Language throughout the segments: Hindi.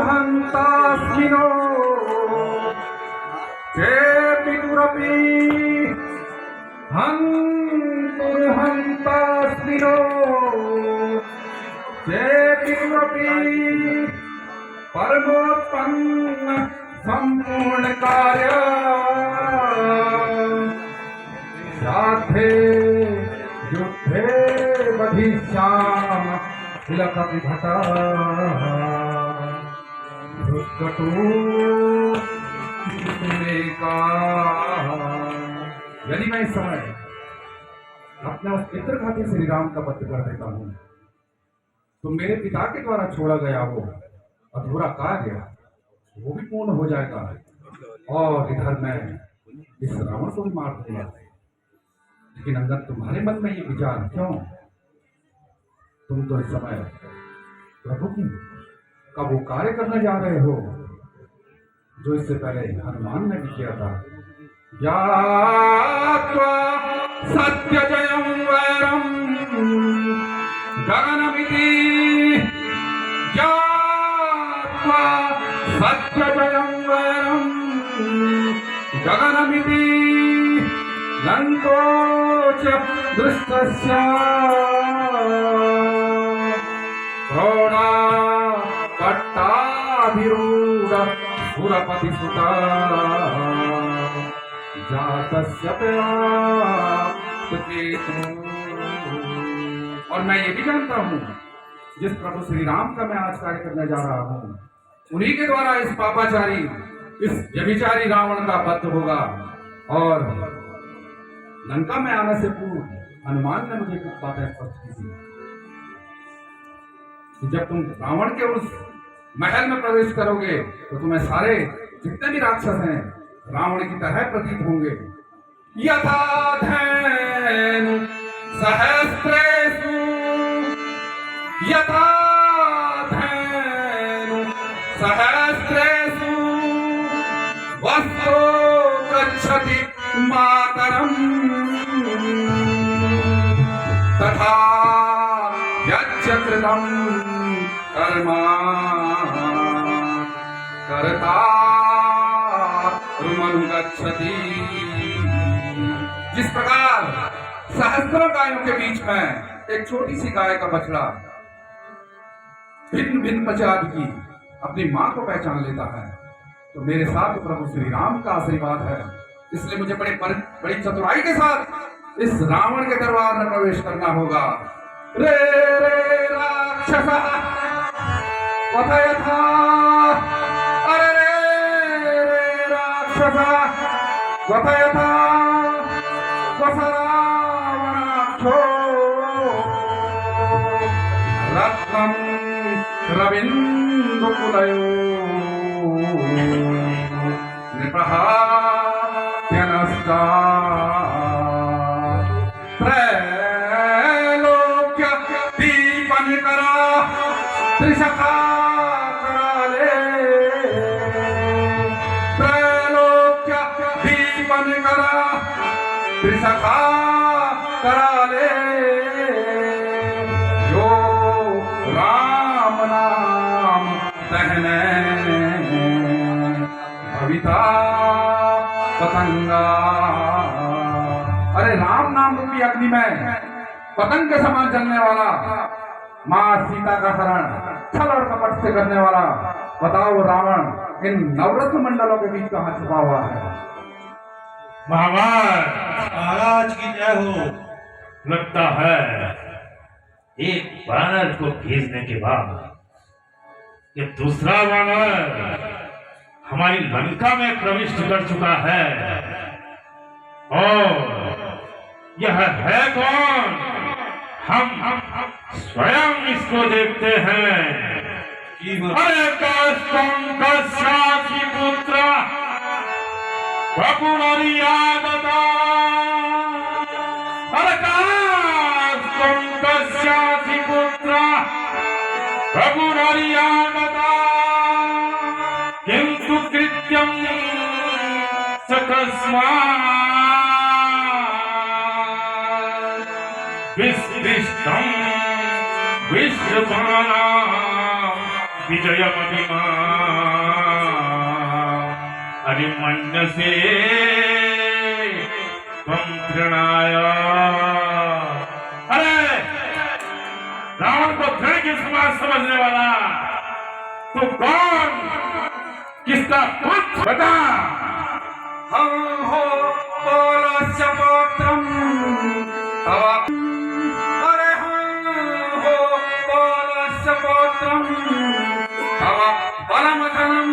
हन्तुर्हन्तास्मिनो चेपितुरपि हन्तुर्हन्तास्मिनो चेपितुरपि परमोत्पन्न सम्पूर्ण कार्य साधे युद्धे वधिष्याम तिलकति घटा यदि मैं इस समय अपने उस पितृघाती श्री राम का वध कर देता हूं तो मेरे पिता के द्वारा छोड़ा गया वो अधूरा कार्य वो भी पूर्ण हो जाएगा और इधर मैं इस रावण को भी मार दूंगा। लेकिन अगर तुम्हारे मन में ये विचार क्यों? तुम तो इस समय प्रभु की का वो कार्य करने जा रहे हो जो इससे पहले हनुमान ने भी किया था। ज्ञात्वा सत्यजयं वैरं गगनमिति ज्ञात्वा सत्यजयं वैरं गगनमिति लङ्कोच दृष्टस्य पट्टाभिरूढ सुरपति सुता जातस्य और मैं ये भी जानता हूँ जिस प्रभु श्री राम का मैं आज कार्य करने जा रहा हूँ उन्हीं के द्वारा इस पापाचारी इस व्यभिचारी रावण का वध होगा। और लंका में आने से पूर्व हनुमान ने मुझे कुछ बातें स्पष्ट की थी कि जब तुम रावण के उस महल में प्रवेश करोगे तो तुम्हें सारे जितने भी राक्षस हैं रावण की तरह प्रतीत होंगे। यथा धैनु सहस्रेषु यथा धैनु सहस्रेषु वस्तो गच्छति मातरम् तथा यच्चकृतं कर्मा कर्ता गच्छति। जिस प्रकार सहस्रों गायों के बीच में एक छोटी सी गाय का बछड़ा भिन्न भिन्न प्रजाति की अपनी मां को पहचान लेता है तो मेरे साथ प्रभु श्री राम का आशीर्वाद है। इसलिए मुझे बड़ी चतुराई के साथ इस रावण के दरबार में प्रवेश करना होगा। रे रे राक्षस कथयथा अरे रे राक्षस कथयथा वसरावणाक्षो रत्नम रविन्दुकुलयो नृपहात्यनष्टा त्रैलोक्य दीपनिकरा त्रिशखा कराले त्रैलोक्य दीपनिकरा त्रिशखा कराले जो राम नाम सहने भविता पतंगा। अरे राम नाम रूपी अग्नि में पतंग के समान जलने वाला मां सीता का हरण छल और कपट से करने वाला बताओ रावण इन नवरत्न मंडलों के बीच कहां छुपा हुआ है? महाराज महाराज की जय हो। लगता है एक वानर को भेजने के बाद ये दूसरा वानर हमारी लंका में प्रविष्ट कर चुका है। और यह है कौन? हम स्वयं इसको देखते हैं। अरे कश्यपी पुत्र प्रभुनरियादता अरे कश्यपी पुत्र प्रभुनरियादता किंतु कृत्यम तस्मात् विस्पृष्टं विश्वपानां विजयमतिमा अरिमन्यसे त्वं तृणाय। अरे रावण को तृण के समान समझने वाला तू कौन, किसका पुत्र बता। हम हो पौलस्य पुत्रम तव, अरे हम हो पौलस्य पुत्रम तव बलमधनं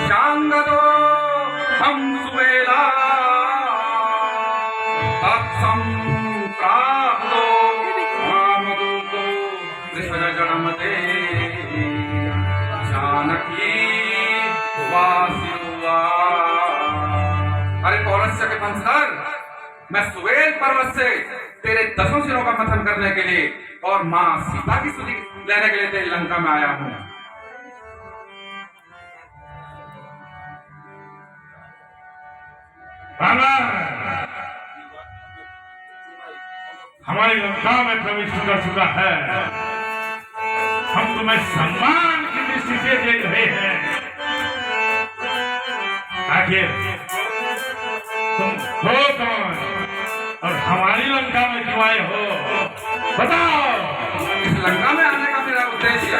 शांगदो हम सुवेला तत्सं प्राप्तो मामदूतो वृषजनमते जानकी वासिनुवा। अरे पौलस्य के वंशधर, मैं सुवेल पर्वत से तेरे 10 सिरों का कथन करने के लिए और मां सीता की स्तुति लेने के लिए तेरी लंका में आया हूं। हमारी लंका में प्रवेश कर चुका है, हम तुम्हें सम्मान की दृष्टि से देख रहे हैं। आखिर तुम हो कौन और हमारी लंका में क्यों आए हो, बताओ। इस लंका में आने का मेरा उद्देश्य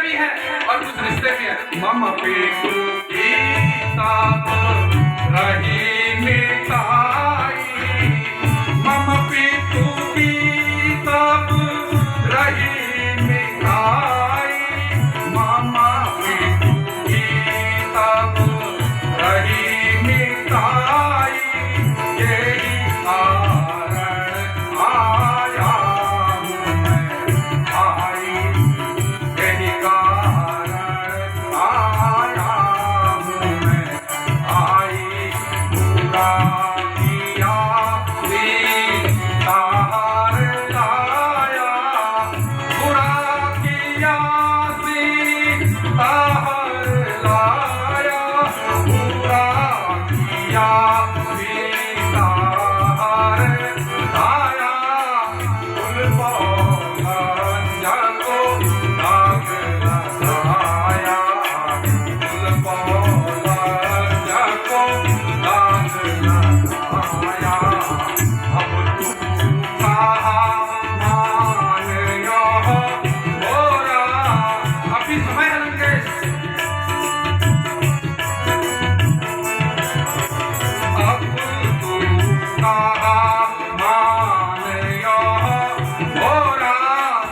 भी है और कुछ रिश्ते भी है। मम पेटु की ताप रही मिटाई, मम पेटु की ताप रही मिटाई, मम पेटु की ताप रही मिटाई, यही कारण आया हूं मैं आई, यही कारण आया हूं मैं आई, पूरा किया सीताहार लाया, पूरा किया सीताहार लाया, पूरा किया सीताहार लाया, फूल पौधा को दाग लगाया, फूल पौधा को दाग लगाया। अब तू कहा मान यह मोरा, अभी समय है लंकेश। अब तू कहा मान यह मोरा,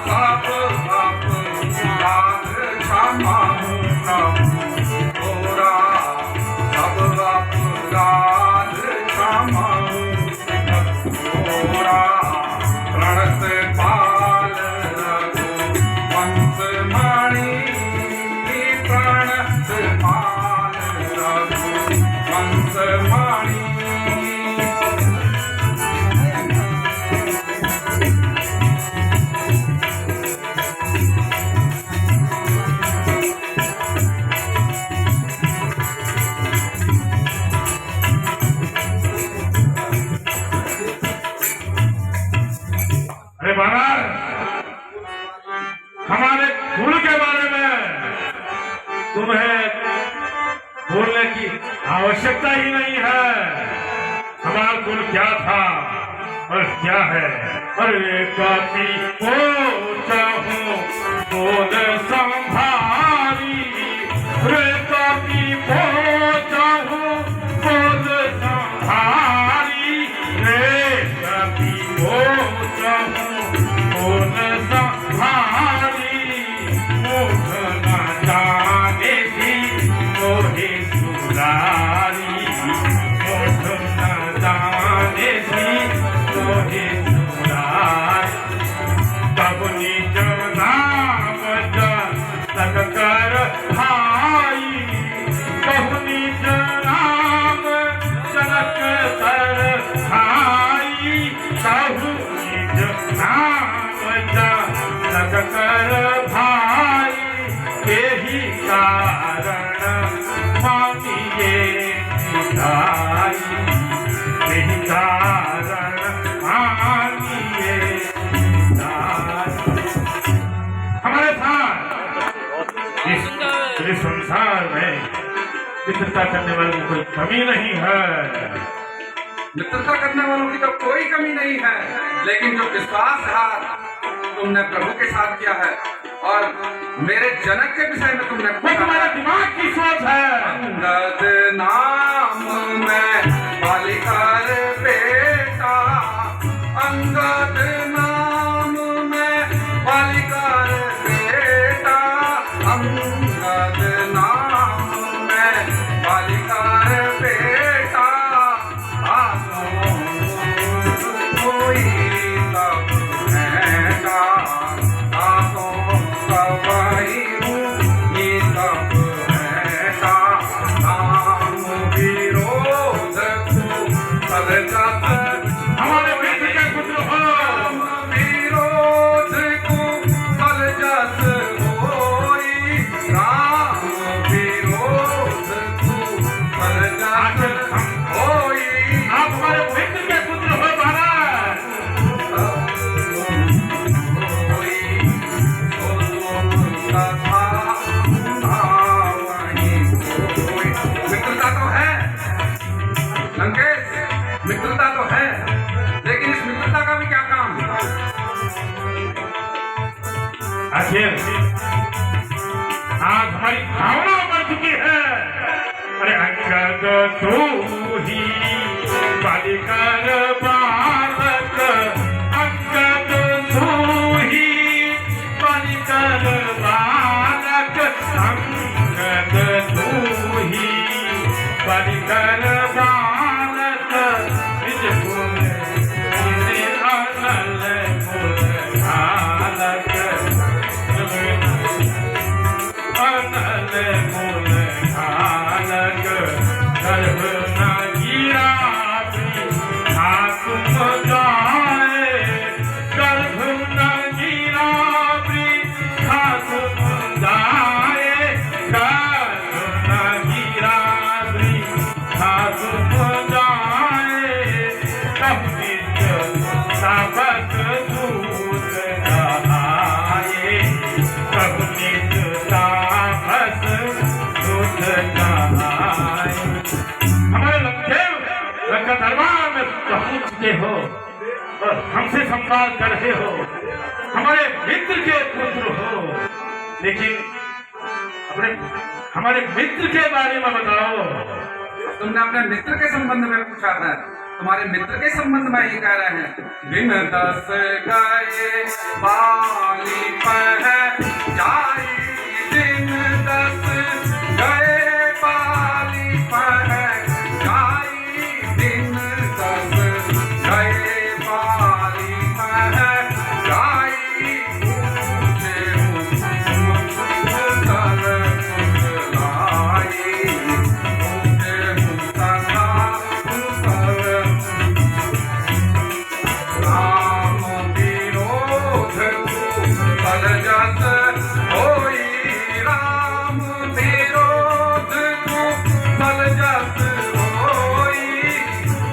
सब अपराध क्षमा हूँ प्रभु मोरा, सब अपराध क्षमा हूँ मोरा, प्रणत पाल रघु वंश मणि, प्रणत पाल रघु वंश मणि। अरे बानर, हमारे कुल के बारे में तुम्हें बोलने की आवश्यकता ही नहीं है। हमारा कुल क्या था और क्या है। अरे काती को चाहूं बोल संभारी, रे काती को चाहूं बोल संभारी, रे काती को चाहूं बोल संभारी, मुख न जाने दी मोहे सुरारी, मुख न जाने दी मोहे सुरारी, तब निज नाम जप कर भाई, तब निज नाम जनक कर भाई, तब निज नाम जप कर भाई, यही कारण मांगी मित्रता करने वाले में कोई कमी नहीं है। मित्रता करने वालों की तो कोई कमी नहीं है, लेकिन जो विश्वासघात तुमने प्रभु के साथ किया है और मेरे जनक के विषय में तुमने वो तुम्हारा दिमाग की सोच है। अंगद नाम में बालिकार बेटा, अंगद नाम में बालिकार बेटा, अंगद नाम में बालिकार बेटा, कोई तब बेटा, कबाई ये तब बेटा, नाम विरोध को सलगत हमारे मित्र के पुत्र हो, विरोध को सलगत होई, राम विरोध को सलगत होई। आप हमारे मित्र के पुत्र हो महाराज। मित्रता तो है लंकेश, मित्रता तो है, लेकिन इस मित्रता का भी क्या काम? आखिर आज हमारी भावना बढ़ चुकी है। अरे अंगद तू ही बालिकार बालक, अंगद तू ही बालिकार बालक, अंगद तू ही बालिकार बालक, निज गुण निज अनल गुण घालक, अनल गुण घालक, गर्भ न गिरा तुम जाए, गर्भ न गिरा तुम जाए, गर्भ न गिरा तुम जाए, कब निज साबक दूत कहाए, कब निज साबक दूत कहाए। हमारे लंकेव लंका दरबार में पहुंच चुके हो और हमसे संवाद कर रहे हो, हमारे मित्र के पुत्र हो, लेकिन अपने हमारे मित्र के बारे में बताओ। तुमने अपने मित्र के संबंध में पूछा है, तुम्हारे मित्र के संबंध में ये कह रहे हैं, दिन 10 गए बाली पह जाई, दिन 10 गए बाली पह जाई, दिन 10 गए बाली पह जाई, मुझे मुझे लाई, मुझे राम विरोध को सलगत होई, राम विरोध को सलगत होई,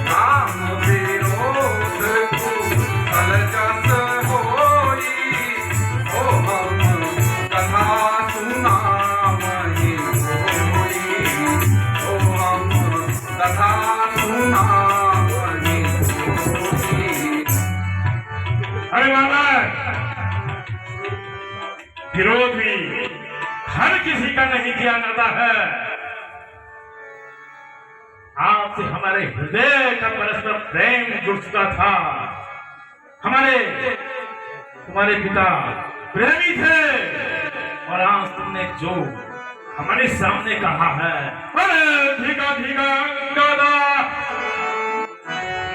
राम विरोध को सलगत होई, ओ हम कथा सुनावहि होई, ओ हम कथा सुनावहि होई। अरे महाराज, विरोध भी हर किसी का नहीं किया जाता है। आपसे हमारे हृदय का परस्पर प्रेम जुड़ चुका था। तुम्हारे पिता प्रेमी थे और आज तुमने जो हमारे सामने कहा है, अरे धिका धिका गदा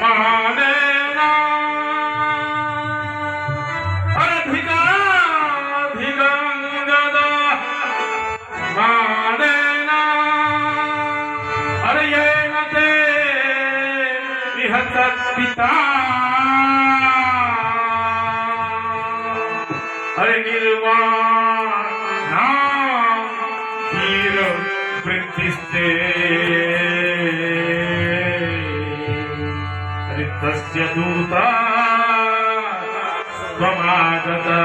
माने ना, अरे धिका धिका गदा माने ना, अरे ये न दे निहत पिता, अरे निर्वाण नाम वीर वृत्तिस्ते, अरे तस्य दूता स्वमागता।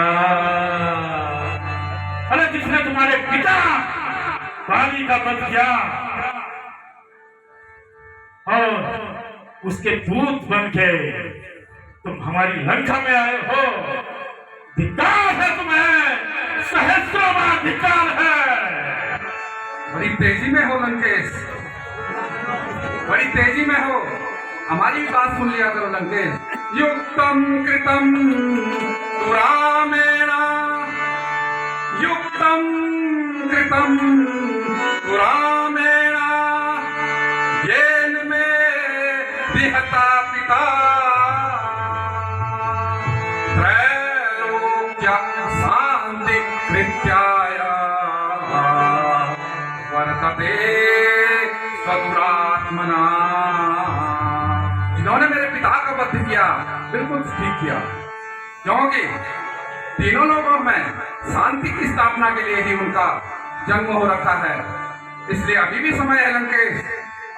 अरे जिसने तुम्हारे पिता बाली का वध किया, उसके दूत बन के तुम हमारी लंका में आए हो। धिक्कार है तुम्हें, सहस्रों बार धिक्कार है। बड़ी तेजी में हो लंकेश, बड़ी तेजी में हो। हमारी भी बात सुन लिया करो लंकेश। युक्तम कृतम तु रामेण, युक्तम कृतम तु रामेण, येन मे विहता पिता त्रैलोक्य शांति कृत्याय वर्तते सदुरात्मना। जिन्होंने मेरे पिता का वध किया, बिल्कुल ठीक किया, क्योंकि तीनों लोगों में शांति की स्थापना के लिए ही उनका जन्म हो रखा है। इसलिए अभी भी समय है लंकेश,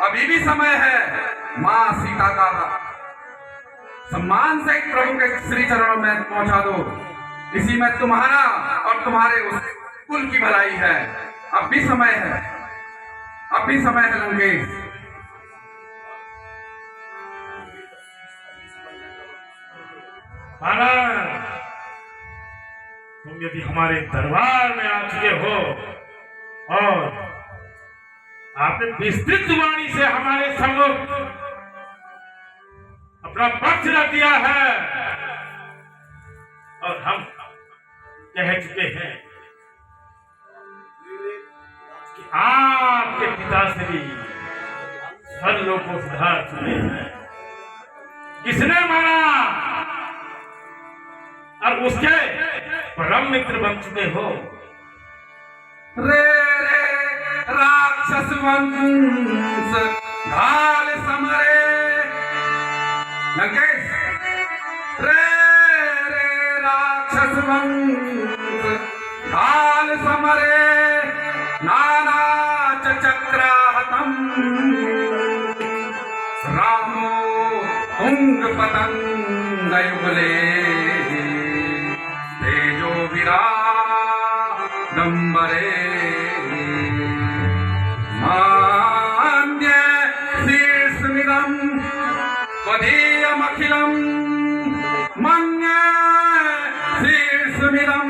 अभी भी समय है। माँ सीता का सम्मान से प्रभु के श्री चरणों में पहुंचा दो। इसी में तुम्हारा और तुम्हारे उस कुल की भलाई है। अब भी समय है, अब भी समय है लंकेश। महाराज, तुम यदि हमारे दरबार में आ चुके हो और आपने विस्तृत वाणी से हमारे सम्मुख अपना पक्ष रख दिया है और हम कह चुके हैं कि आपके पिताश्री सर्वलोक को सुधार चुके हैं। किसने मारा और उसके परम मित्र बन चुके हो। रे रे राक्षस वंश घाल समरे लंकेश, रे रे राक्षस वंश घाल समरे, नाना चक्राहतम रामो तुंग पतंग युगले, तेजो विराडंबरे, मान्य शीर्षमिदं त्वदीयमखिलं, मन्य शीर्षमिदं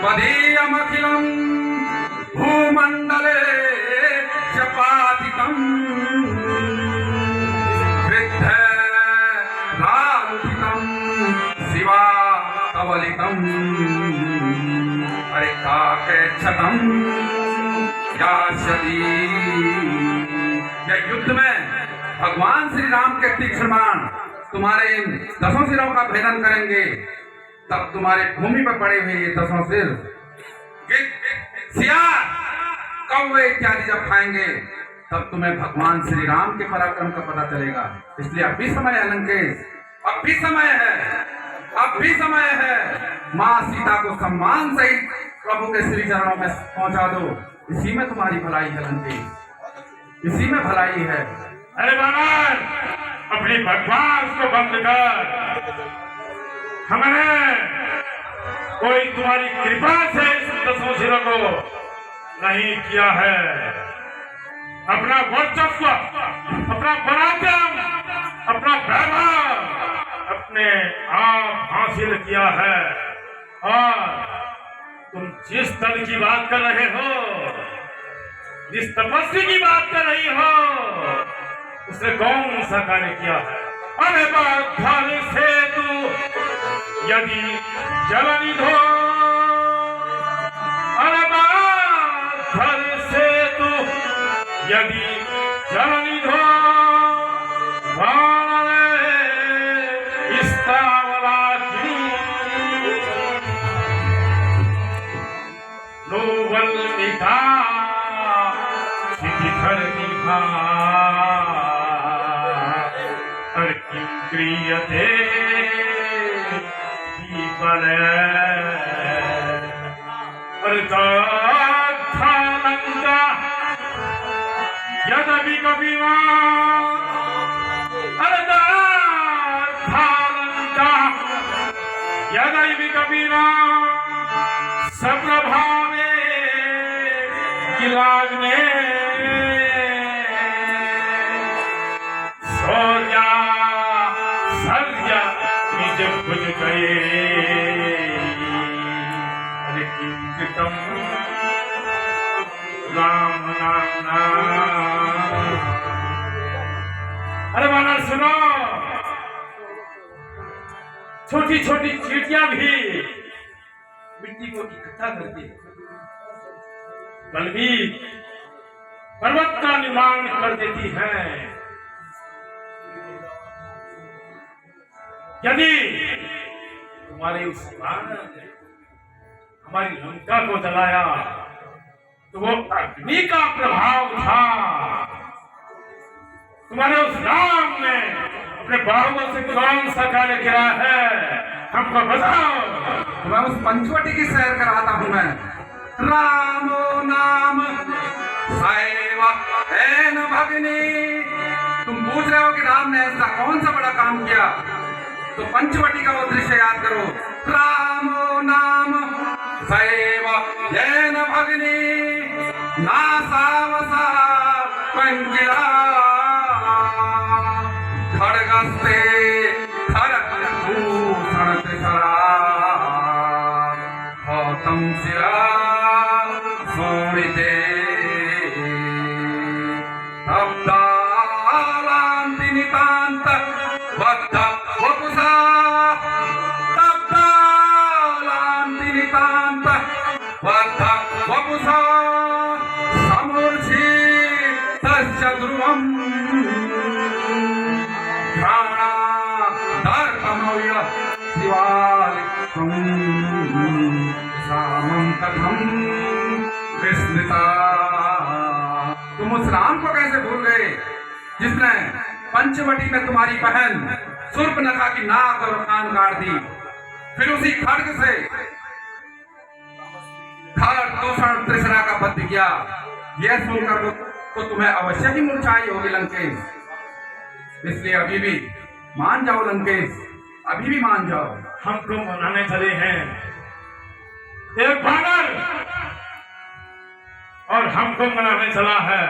त्वदीयमखिलं, भूमण्डले च पातितं वृद्धरालुठितं शिवा कवलितम्। अरे काकेक्षतं यास्यति। यह युद्ध में भगवान श्री राम के तीक्ष्ण बाण तुम्हारे इन 10 सिरों का भेदन करेंगे। तब तुम्हारे भूमि पर पड़े हुए ये 10 सिर सियार कौवे इत्यादि जब खाएंगे, तब तुम्हें भगवान श्री राम के पराक्रम का पता चलेगा। इसलिए अब भी समय है लंकेश, अब भी समय है, अब भी समय है। माँ सीता को सम्मान सहित प्रभु के श्री चरणों में पहुंचा दो। इसी में तुम्हारी भलाई है लंकेश, इसी में भलाई है। अरे बाबर, अपनी बकवास को बंद कर। हमने कोई तुम्हारी कृपा से इस 10 सिरों को नहीं किया है। अपना वर्चस्व, अपना पराक्रम, अपना वैभव अपने आप हासिल किया है। और तुम जिस दल की बात कर रहे हो, जिस तपस्वी की बात कर रही हो, उसने कौन सा कार्य किया है? अरे बाधल से तू यदि जलनिधो, अरे बाधल से तू यदि जलनिधो, नोवल्मिका शिखिधर्मिका अर्किं क्रियते विबले अर्धालंका यदपि कविवा अर्धालंका यदपि कविवा सप्रभावे किलाग्ने सो कुछ कहे अरे किंचितम राम नाम। अरे वानर सुनो, छोटी छोटी चींटियां भी मिट्टी को इकट्ठा करती है, बलबीर पर्वत का निर्माण कर देती हैं। यदि तुम्हारे उस वानर ने हमारी लंका को जलाया तो वो अग्नि का प्रभाव था। तुम्हारे उस राम ने अपने बाहुओं से कौन सा कार्य किया है, हमको बताओ। मैं उस पंचवटी की सैर कराता हूँ। मैं रामो नाम सैव एन भगिनी। तुम पूछ रहे हो कि राम ने ऐसा कौन सा बड़ा काम किया, तो पंचवटी का वो दृश्य याद करो। रामो नाम सैव एन भगिनी नासावसा पंगिला खड़गस्ते खरभूषण तिसरा गौतम शिरा सोणिते तब्दालांति नितांत बद्ध वपुषा तब्दालांति नितांत बद्ध वपुषा समूर्छि तस्य ध्रुवम् तुम उस राम को कैसे भूल गए जिसने पंचवटी में तुम्हारी बहन शूर्पणखा की नाक और कान काट दी, फिर उसी खड्ग से खर दूषण तृष्णा का वध किया। यह सुनकर तो तुम्हें अवश्य ही मूर्छाई होगी लंकेश। इसलिए अभी भी मान जाओ लंकेश, अभी भी मान जाओ। हमको मनाने चले हैं एक वानर और हमको मनाने चला है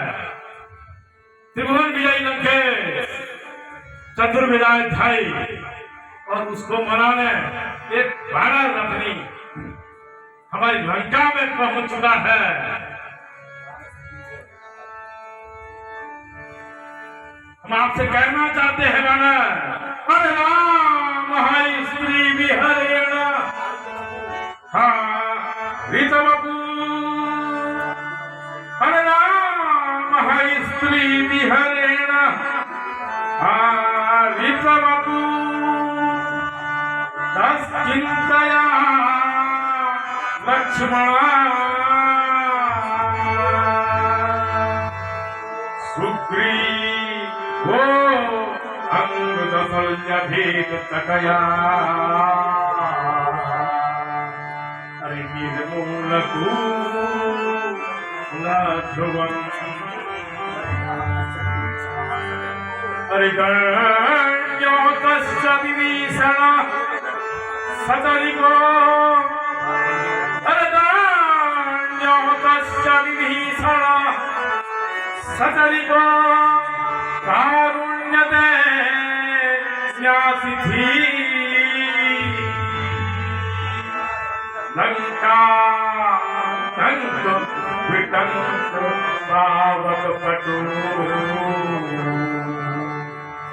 त्रिभुवन विजय लंकेश चतुर्विजय भाई, और उसको मनाने एक वानर अपनी हमारी लंका में पहुंच चुका है। हम आपसे कहना चाहते हैं वानर, अरे राम हाय स्त्री विहरेण ऋतवपु। हरे राम हाय स्त्री विहरेण ऋतवपु तस्चिन्तया लक्ष्मण सुग्रीवो अंगदशल्यभेद तकया अरे निर्मूलतु ध्रुवम् अरे गण्यो तस्य विभीषण सतरिको अरे गण्यो तस्य विभीषण सतरिको कारुण्यते न्यासिथि लंका तंक वितंक पावक पटु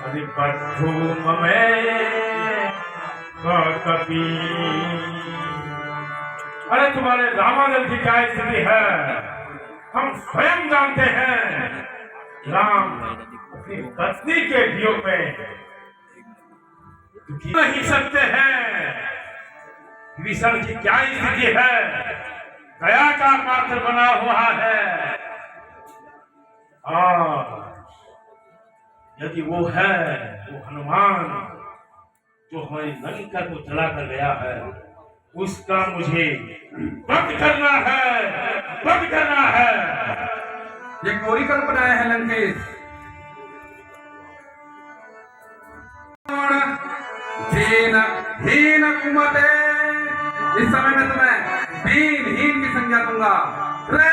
अरे बद्धू ममे कपी। अरे तुम्हारे रामादल की क्या स्थिति है हम स्वयं जानते हैं। राम अपनी पत्नी के वियोग में दुखी नहीं सकते हैं। विषण की क्या स्थिति है, दया का पात्र बना हुआ है। और यदि वो है वो हनुमान जो हमारी लंका को जला कर गया है, उसका मुझे वध करना है, वध करना है। ये कोई कल्पनाएं हैं लंकेश। दीन हीन कुमते, इस समय में तुम्हें दीनहीन की संज्ञा दूंगा। रे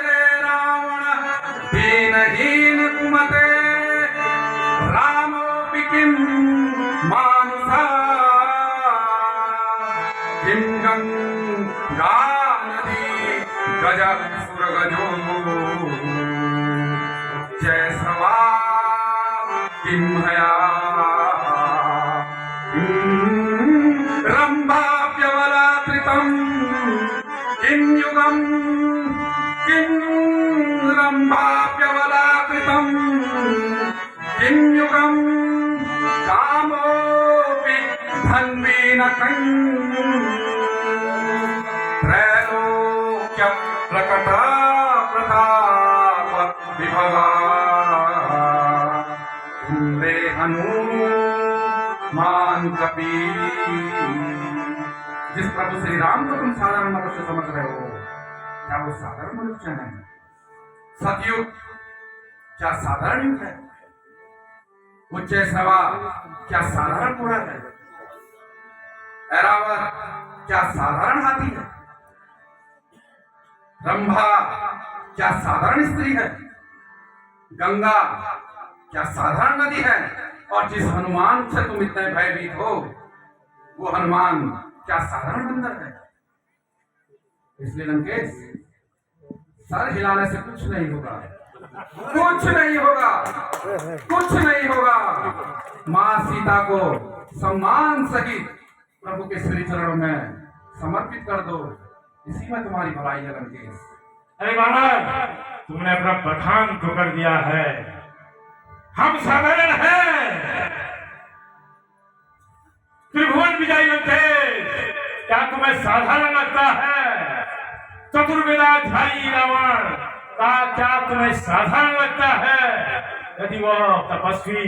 रे रावण दीनहीन कुमते रामोऽपि किं मानुषा किं गंगा नदी गज सुरगजो जय स्रवा किं हया रंभाप्यवलात्रितं किं युगं किं रंभाप्यवलात्रितं किं युगं कामोऽपि धन्वीन त्रैलोक्य प्रकट प्रताप विभवा इंद्रे हनुमान कपी। जिस प्रभु श्री राम को तुम साधारण मनुष्य समझ रहे हो, क्या वो साधारण मनुष्य है? सतयुग क्या साधारण युग है? उच्च सवा क्या साधारण घोड़ा है? ऐरावत क्या साधारण हाथी है? रंभा क्या साधारण स्त्री है? गंगा क्या साधारण नदी है? और जिस हनुमान से तुम इतने भयभीत हो, वो हनुमान क्या साधारण बंदर है? इसलिए लंकेश, सर हिलाने से कुछ नहीं होगा, कुछ नहीं होगा, कुछ नहीं होगा। मां सीता को सम्मान सहित प्रभु के श्री चरणों में समर्पित कर दो, इसी में तुम्हारी भलाई है लंकेश। अरे बालक, तुमने अपना प्रधान को कर दिया है। हम साधारण हैं। त्रिभुवन विजयी लंकेश, क्या तुम्हें साधारण लगता है? चतुर्वेदाध्यायी रावण का क्या तुम्हें साधारण लगता है? यदि वह तपस्वी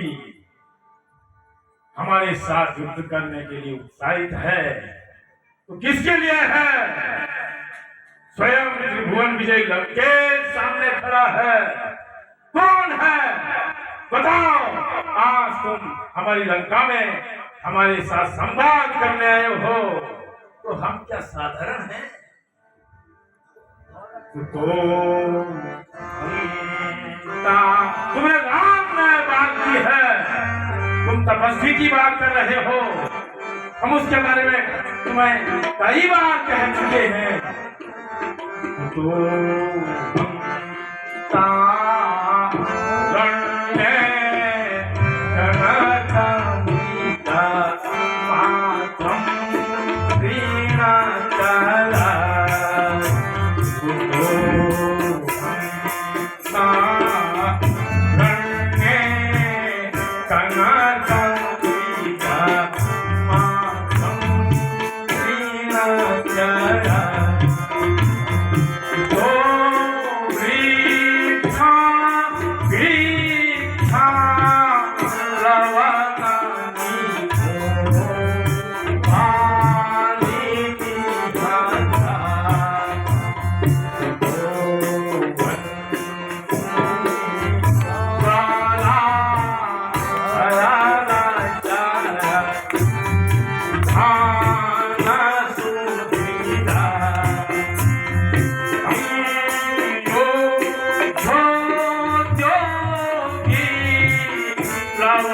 हमारे साथ युद्ध करने के लिए उत्साहित है, तो किसके लिए है? स्वयं त्रिभुवन विजयी लंकेश सामने खड़ा है। कौन है? बताओ। आज तुम हमारी लंका में हमारे साथ संवाद करने आए हो, तो हम क्या साधारण हैं? तो तुम्हें राम ने बात की है, तुम तपस्वी की बात कर रहे हो। हम उसके बारे में तुम्हें कई बार कह चुके हैं। तो Love